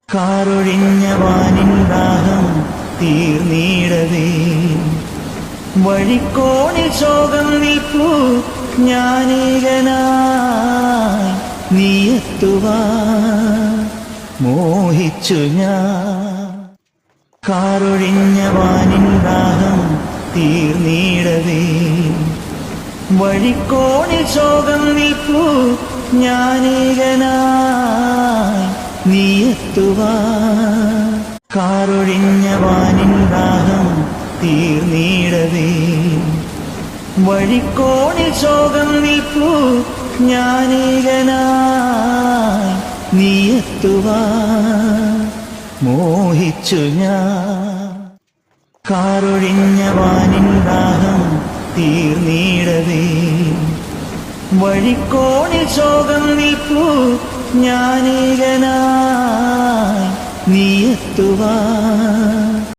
കാറൊഴിഞ്ഞ വാനിൻ ദാഹം തീർന്നിടവേ വഴിക്കോണിൽ ശോകം നിൽപ്പൂ ഞാനേകനായി നീയെത്തുവാൻ മോഹിച്ചു ഞാൻ. കാറൊഴിഞ്ഞ വാനിൻ ദാഹം തീർന്നിടവേ വഴിക്കോണിൽ ശോകം നിൽപ്പൂ ഞാനേകനായി നീയെത്തുവാൻ. കാറൊഴിഞ്ഞ വാനിൻ ദാഹം തീർന്നിടവേ വഴിക്കോണിൽ ശോകം നിൽപ്പൂ ഞാനേകനായി നീയെത്തുവാൻ മോഹിച്ചു ഞാൻ. കാറൊഴിഞ്ഞ വാനിൻ ദാഹം തീർന്നിടവേ വഴിക്കോണിൽ ശോകം നിൽപ്പൂ ഞാനേകനായി നീയെത്തുവാൻ